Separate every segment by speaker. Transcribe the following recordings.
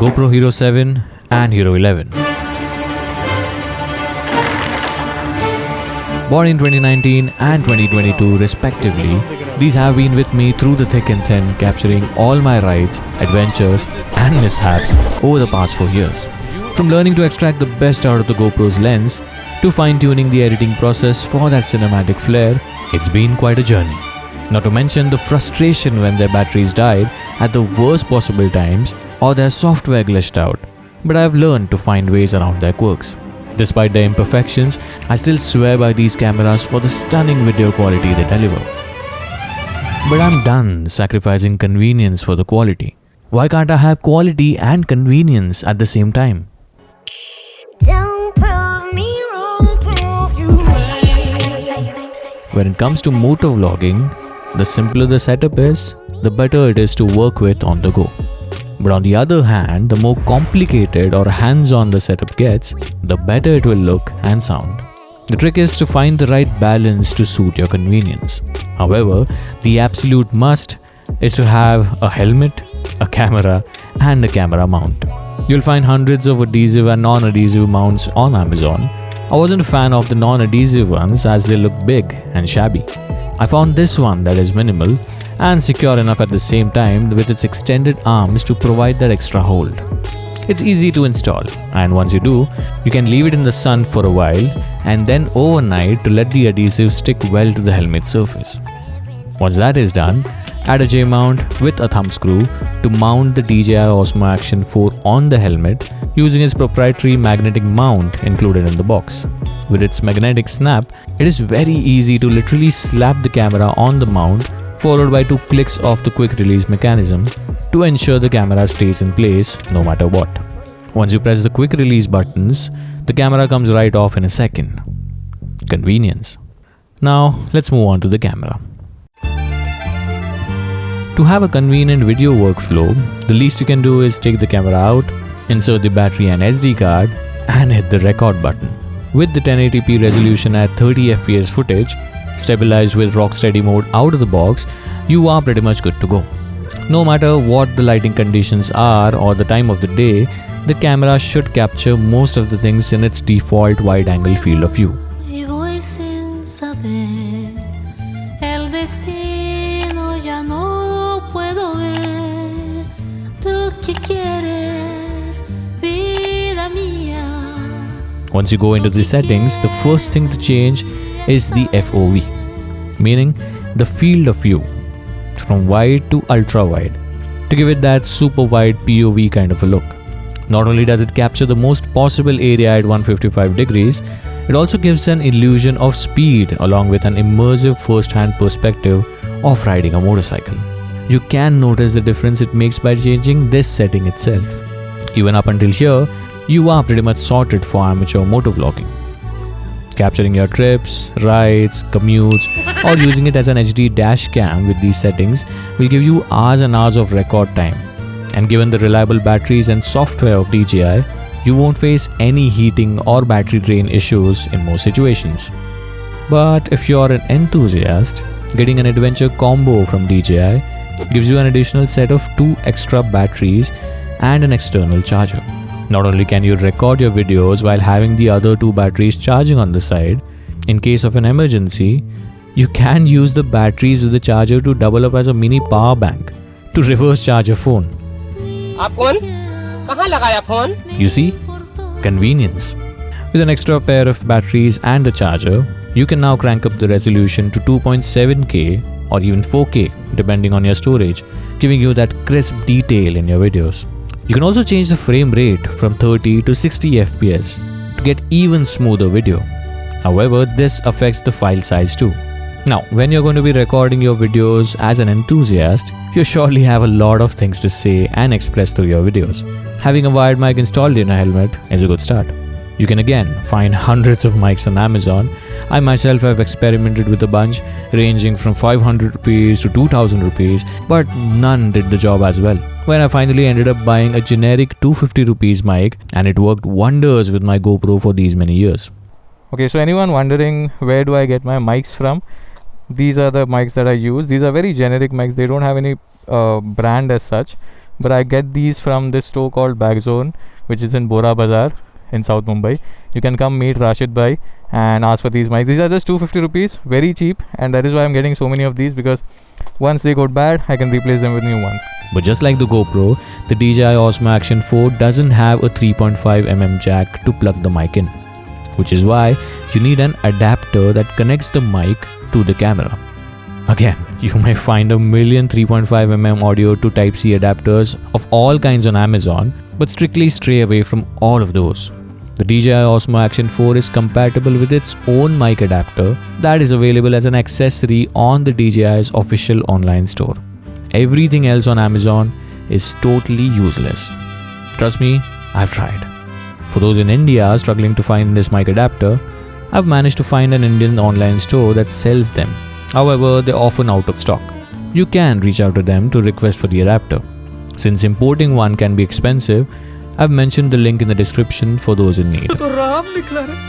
Speaker 1: GoPro Hero 7 and Hero 11. Born in 2019 and 2022 respectively, these have been with me through the thick and thin, capturing all my rides, adventures and mishaps over the past 4 years. From learning to extract the best out of the GoPro's lens, to fine-tuning the editing process for that cinematic flair, it's been quite a journey. Not to mention the frustration when their batteries died at the worst possible times or their software glitched out, but I've learned to find ways around their quirks. Despite their imperfections, I still swear by these cameras for the stunning video quality they deliver. But I'm done sacrificing convenience for the quality. Why can't I have quality and convenience at the same time?
Speaker 2: Don't prove me wrong, prove you right.
Speaker 1: When it comes to motovlogging, the simpler the setup is, the better it is to work with on the go. But on the other hand, the more complicated or hands-on the setup gets, the better it will look and sound. The trick is to find the right balance to suit your convenience. However, the absolute must is to have a helmet, a camera, and a camera mount. You'll find hundreds of adhesive and non-adhesive mounts on Amazon. I wasn't a fan of the non-adhesive ones as they look big and shabby. I found this one that is minimal and secure enough at the same time with its extended arms to provide that extra hold. It's easy to install, and once you do, you can leave it in the sun for a while and then overnight to let the adhesive stick well to the helmet surface. Once that is done, add a J-mount with a thumb screw to mount the DJI Osmo Action 4 on the helmet using its proprietary magnetic mount included in the box. With its magnetic snap, it is very easy to literally slap the camera on the mount followed by 2 clicks of the quick release mechanism to ensure the camera stays in place no matter what. Once you press the quick release buttons, the camera comes right off in a second. Convenience. Now let's move on to the camera. To have a convenient video workflow, the least you can do is take the camera out, insert the battery and SD card, and hit the record button. With the 1080p resolution at 30 fps footage, stabilized with rocksteady mode out of the box, you are pretty much good to go. No matter what the lighting conditions are or the time of the day, the camera should capture most of the things in its default wide-angle field of view. Once you go into the settings, the first thing to change is the FOV, meaning the field of view, from wide to ultra wide, to give it that super wide POV kind of a look. Not only does it capture the most possible area at 155 degrees, it also gives an illusion of speed along with an immersive first-hand perspective of riding a motorcycle. You can notice the difference it makes by changing this setting itself. Even up until here, you are pretty much sorted for amateur motovlogging. Capturing your trips, rides, commutes, or using it as an HD dash cam with these settings will give you hours and hours of record time. And given the reliable batteries and software of DJI, you won't face any heating or battery drain issues in most situations. But if you're an enthusiast, getting an adventure combo from DJI gives you an additional set of 2 extra batteries and an external charger. Not only can you record your videos while having the other 2 batteries charging on the side, in case of an emergency, you can use the batteries with the charger to double up as a mini power bank to reverse charge your phone. You see? Convenience. With an extra pair of batteries and a charger, you can now crank up the resolution to 2.7K or even 4K depending on your storage, giving you that crisp detail in your videos. You can also change the frame rate from 30 to 60 fps to get even smoother video. However, this affects the file size too. Now, when you're going to be recording your videos as an enthusiast, you surely have a lot of things to say and express through your videos. Having a wired mic installed in a helmet is a good start. You can again find hundreds of mics on Amazon. I myself have experimented with a bunch ranging from 500 rupees to 2000 rupees, but none did the job as well. When I finally ended up buying a generic 250 rupees mic, and it worked wonders with my GoPro for these many years. Okay, so anyone wondering where do I get my mics from? These are the mics that I use. These are very generic mics. They don't have any brand as such.
Speaker 3: but I get these from this store called Bagzone, which is in Bora Bazaar in South Mumbai. You can come meet Rashid bhai and ask for these mics. These are just 250 rupees, very cheap, and that is why I'm getting so many of these, because once they go bad, I can replace them with new ones.
Speaker 1: But just like the GoPro, the DJI Osmo Action 4 doesn't have a 3.5mm jack to plug the mic in, which is why you need an adapter that connects the mic to the camera. Again, you may find a million 3.5mm audio to Type-C adapters of all kinds on Amazon, but strictly stray away from all of those. The DJI Osmo Action 4 is compatible with its own mic adapter that is available as an accessory on the DJI's official online store. Everything else on Amazon is totally useless. Trust me, I've tried. For those in India struggling to find this mic adapter, I've managed to find an Indian online store that sells them. However, they're often out of stock. You can reach out to them to request for the adapter. Since importing one can be expensive, I've mentioned the link in the description for those in need.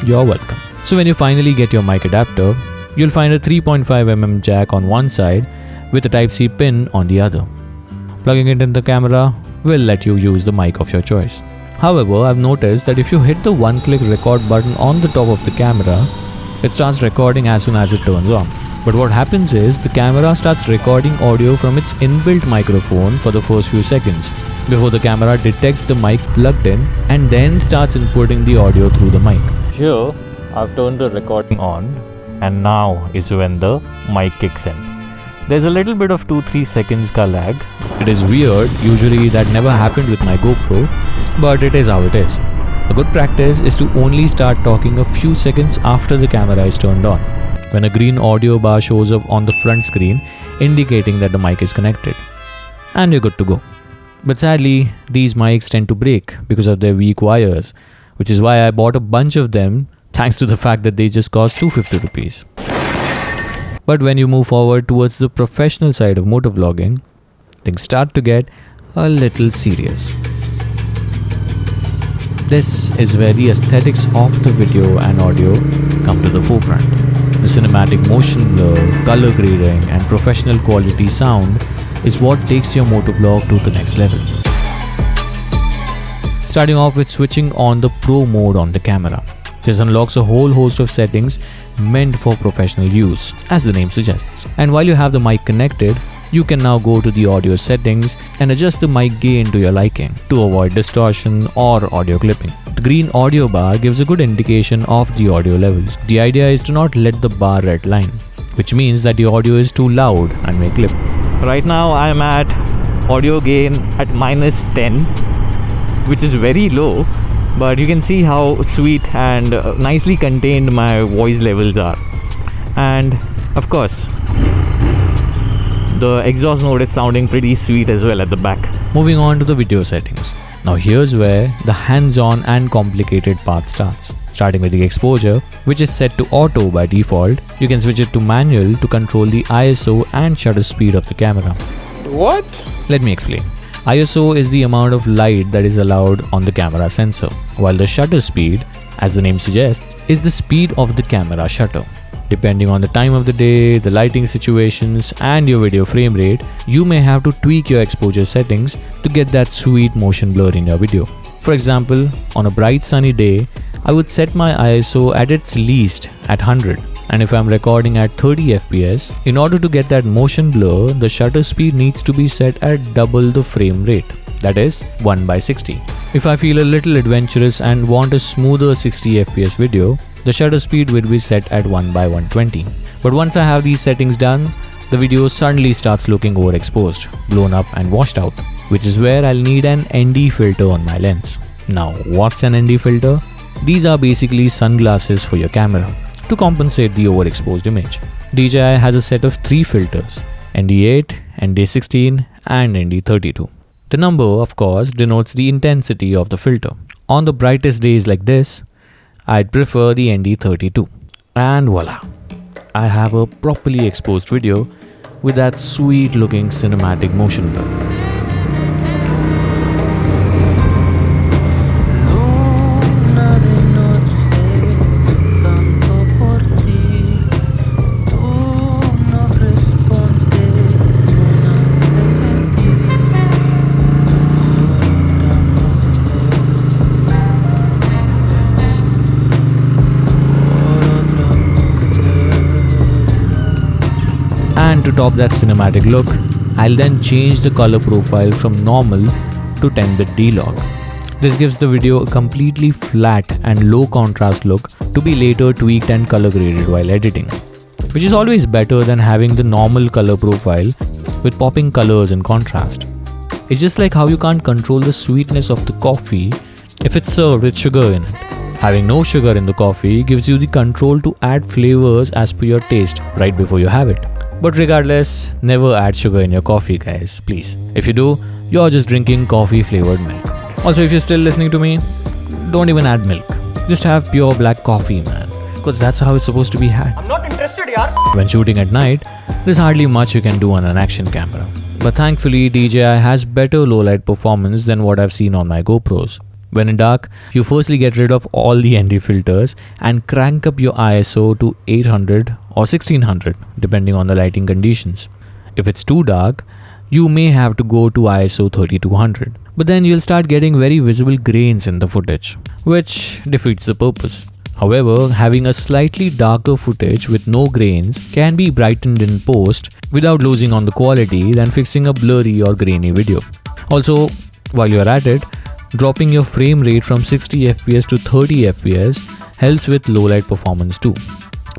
Speaker 1: You're welcome. So when you finally get your mic adapter, you'll find a 3.5mm jack on one side with a Type-C pin on the other. Plugging it in the camera will let you use the mic of your choice. However, I've noticed that if you hit the one-click record button on the top of the camera, it starts recording as soon as it turns on. But what happens is the camera starts recording audio from its inbuilt microphone for the first few seconds before the camera detects the mic plugged in and then starts inputting the audio through the mic. Here, I've turned the recording on, and now is when the mic kicks in. There's a little bit of 2-3 seconds ka lag. It is weird, usually that never happened with my GoPro, but it is how it is. A good practice is to only start talking a few seconds after the camera is turned on, when a green audio bar shows up on the front screen indicating that the mic is connected. And you're good to go. But sadly, these mics tend to break because of their weak wires, which is why I bought a bunch of them thanks to the fact that they just cost 250 rupees. But when you move forward towards the professional side of motovlogging, things start to get a little serious. This is where the aesthetics of the video and audio come to the forefront. The cinematic motion blur, color grading, and professional quality sound is what takes your motovlog to the next level. Starting off with switching on the Pro mode on the camera. This unlocks a whole host of settings meant for professional use, as the name suggests. And while you have the mic connected, you can now go to the audio settings and adjust the mic gain to your liking to avoid distortion or audio clipping. The green audio bar gives a good indication of the audio levels. The idea is to not let the bar redline, which means that the audio is too loud and may clip. Right now I'm at audio gain at -10, which is very low, but you can see how sweet and nicely contained my voice levels are. And of course, the exhaust note is sounding pretty sweet as well at the back. Moving on to the video settings. Now here's where the hands-on and complicated part starts. Starting with the exposure, which is set to auto by default, you can switch it to manual to control the ISO and shutter speed of the camera.
Speaker 4: What?
Speaker 1: Let me explain. ISO is the amount of light that is allowed on the camera sensor, while the shutter speed, as the name suggests, is the speed of the camera shutter. Depending on the time of the day, the lighting situations, and your video frame rate, you may have to tweak your exposure settings to get that sweet motion blur in your video. For example, on a bright sunny day, I would set my ISO at its least at 100. And if I'm recording at 30 fps, in order to get that motion blur, the shutter speed needs to be set at double the frame rate, that is 1/60. If I feel a little adventurous and want a smoother 60 fps video, the shutter speed will be set at 1/120. But once I have these settings done, the video suddenly starts looking overexposed, blown up and washed out, which is where I'll need an ND filter on my lens. Now, what's an ND filter? These are basically sunglasses for your camera to compensate the overexposed image. DJI has a set of 3 filters: ND8, ND16 and ND32. The number, of course, denotes the intensity of the filter. On the brightest days like this, I'd prefer the ND32. And voila! I have a properly exposed video with that sweet looking cinematic motion blur. top that cinematic look, I'll then change the color profile from normal to 10-bit D-Log. This gives the video a completely flat and low contrast look to be later tweaked and color graded while editing, which is always better than having the normal color profile with popping colors and contrast. It's just like how you can't control the sweetness of the coffee if it's served with sugar in it. Having no sugar in the coffee gives you the control to add flavors as per your taste right before you have it. But regardless, never add sugar in your coffee, guys, please. If you do, you're just drinking coffee flavored milk. Also, if you're still listening to me, don't even add milk. Just have pure black coffee, man, because that's how it's supposed to be had.
Speaker 4: I'm not interested, yaar.
Speaker 1: When shooting at night, there's hardly much you can do on an action camera. But thankfully, DJI has better low light performance than what I've seen on my GoPros. When in dark, you firstly get rid of all the ND filters and crank up your ISO to 800 or 1600 depending on the lighting conditions. If it's too dark, you may have to go to ISO 3200, but then you'll start getting very visible grains in the footage, which defeats the purpose. However, having a slightly darker footage with no grains can be brightened in post without losing on the quality than fixing a blurry or grainy video. Also, while you're at it, dropping your frame rate from 60 fps to 30 fps helps with low light performance too.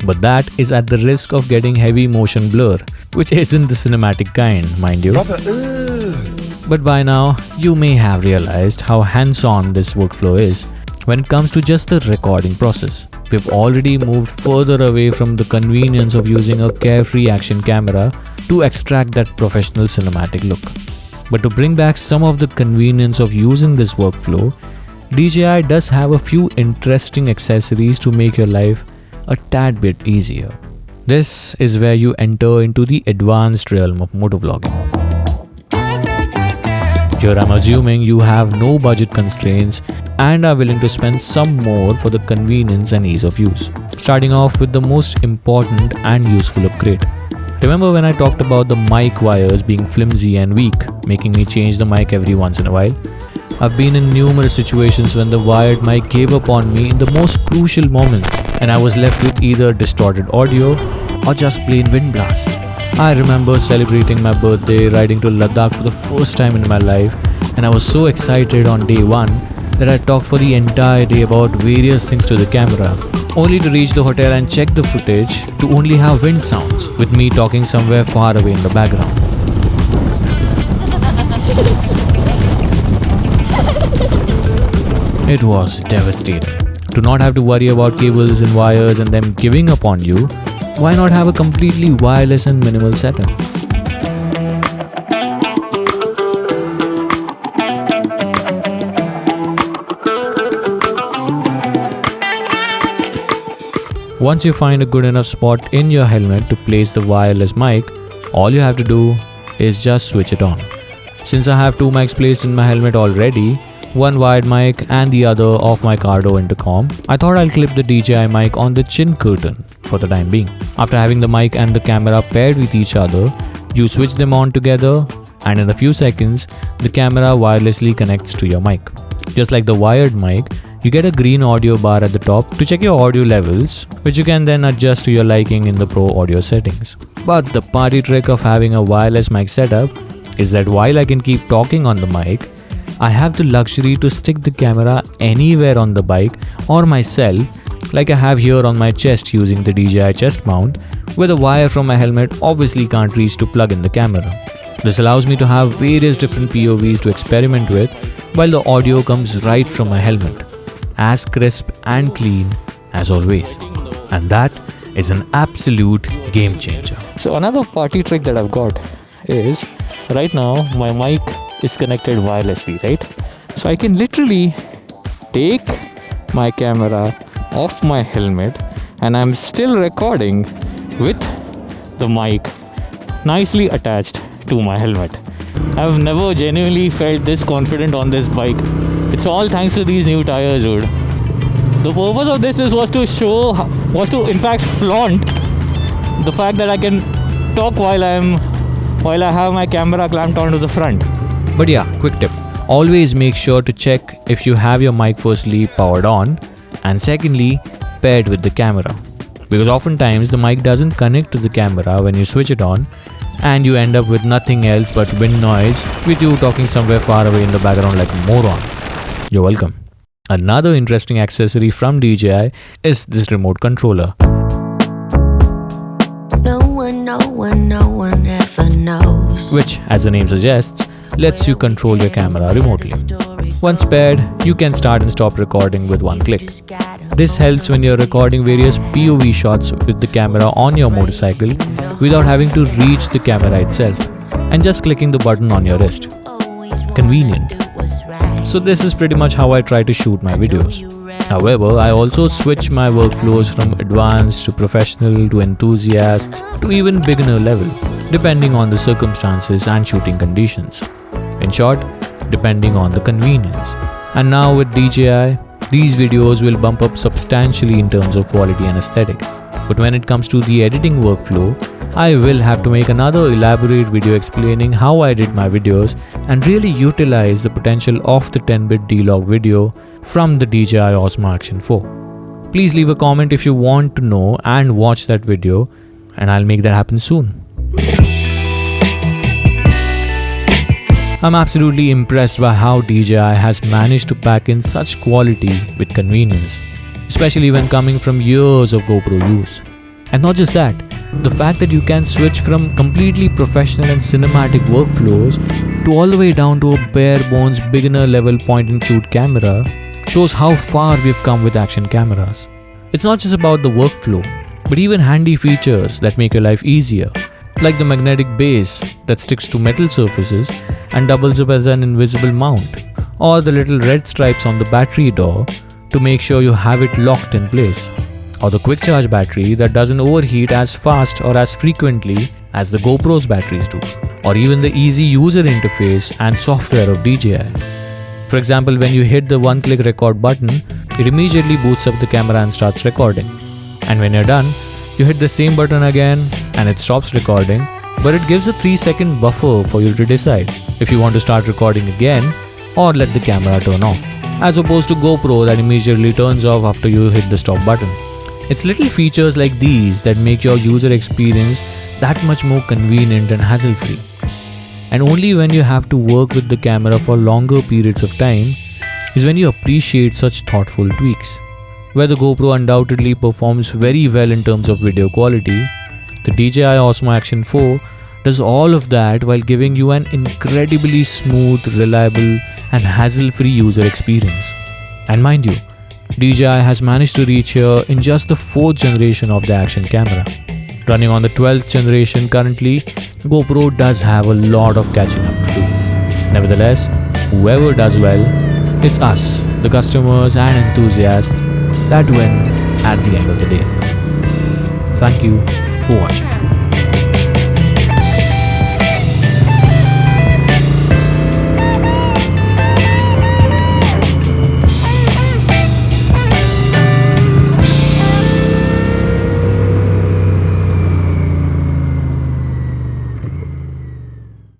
Speaker 1: But that is at the risk of getting heavy motion blur, which isn't the cinematic kind, mind you. But by now, you may have realized how hands-on this workflow is when it comes to just the recording process. We've already moved further away from the convenience of using a carefree action camera to extract that professional cinematic look. But to bring back some of the convenience of using this workflow, DJI does have a few interesting accessories to make your life a tad bit easier. This is where you enter into the advanced realm of motovlogging. Here I'm assuming you have no budget constraints and are willing to spend some more for the convenience and ease of use. Starting off with the most important and useful upgrade. Remember when I talked about the mic wires being flimsy and weak, making me change the mic every once in a while? I've been in numerous situations when the wired mic gave up on me in the most crucial moments, and I was left with either distorted audio or just plain wind blast. I remember celebrating my birthday riding to Ladakh for the first time in my life, and I was so excited on day one that I talked for the entire day about various things to the camera, only to reach the hotel and check the footage to only have wind sounds, with me talking somewhere far away in the background. It was devastating. To not have to worry about cables and wires and them giving up on you, why not have a completely wireless and minimal setup? Once you find a good enough spot in your helmet to place the wireless mic, all you have to do is just switch it on. Since I have two mics placed in my helmet already, one wired mic and the other off my Cardo intercom, I thought I'll clip the DJI mic on the chin curtain for the time being. After having the mic and the camera paired with each other, you switch them on together and in a few seconds, the camera wirelessly connects to your mic. Just like the wired mic, you get a green audio bar at the top to check your audio levels, which you can then adjust to your liking in the Pro audio settings. But the party trick of having a wireless mic setup is that while I can keep talking on the mic, I have the luxury to stick the camera anywhere on the bike or myself, like I have here on my chest using the DJI chest mount, where the wire from my helmet obviously can't reach to plug in the camera. This allows me to have various different POVs to experiment with while the audio comes right from my helmet, as crisp and clean as always. And that is an absolute game changer. So another party trick that I've got is, right now my mic is connected wirelessly, right? So I can literally take my camera off my helmet and I'm still recording with the mic nicely attached to my helmet. I've never genuinely felt this confident on this bike. It's all thanks to these new tires, dude. The purpose of this was to in fact flaunt the fact that I can talk while I have my camera clamped onto the front. But yeah, quick tip. Always make sure to check if you have your mic firstly powered on and secondly paired with the camera. Because oftentimes the mic doesn't connect to the camera when you switch it on, and you end up with nothing else but wind noise with you talking somewhere far away in the background like a moron. You're welcome. Another interesting accessory from DJI is this remote controller.
Speaker 2: No one ever knows.
Speaker 1: Which, as the name suggests, lets you control your camera remotely. Once paired, you can start and stop recording with one click. This helps when you're recording various POV shots with the camera on your motorcycle without having to reach the camera itself and just clicking the button on your wrist. Convenient. So this is pretty much how I try to shoot my videos. However, I also switch my workflows from advanced to professional to enthusiast to even beginner level, depending on the circumstances and shooting conditions. In short, depending on the convenience. And now with DJI, these videos will bump up substantially in terms of quality and aesthetics. But when it comes to the editing workflow, I will have to make another elaborate video explaining how I did my videos and really utilize the potential of the 10-bit D-Log video from the DJI Osmo Action 4. Please leave a comment if you want to know and watch that video, and I'll make that happen soon. I'm absolutely impressed by how DJI has managed to pack in such quality with convenience, especially when coming from years of GoPro use. And not just that, the fact that you can switch from completely professional and cinematic workflows to all the way down to a bare bones beginner level point and shoot camera shows how far we've come with action cameras. It's not just about the workflow, but even handy features that make your life easier, like the magnetic base that sticks to metal surfaces and doubles up as an invisible mount, or the little red stripes on the battery door to make sure you have it locked in place, or the quick charge battery that doesn't overheat as fast or as frequently as the GoPro's batteries do, or even the easy user interface and software of DJI. For example, when you hit the one-click record button, it immediately boots up the camera and starts recording. And when you're done, you hit the same button again and it stops recording, but it gives a 3-second buffer for you to decide if you want to start recording again or let the camera turn off, as opposed to GoPro that immediately turns off after you hit the stop button. It's little features like these that make your user experience that much more convenient and hassle-free. And only when you have to work with the camera for longer periods of time is when you appreciate such thoughtful tweaks. Where the GoPro undoubtedly performs very well in terms of video quality, the DJI Osmo Action 4 does all of that while giving you an incredibly smooth, reliable and hassle-free user experience. And mind you, DJI has managed to reach here in just the 4th generation of the action camera. Running on the 12th generation currently, GoPro does have a lot of catching up to do. Nevertheless, whoever does well, it's us, the customers and enthusiasts, that win at the end of the day. Thank you for watching.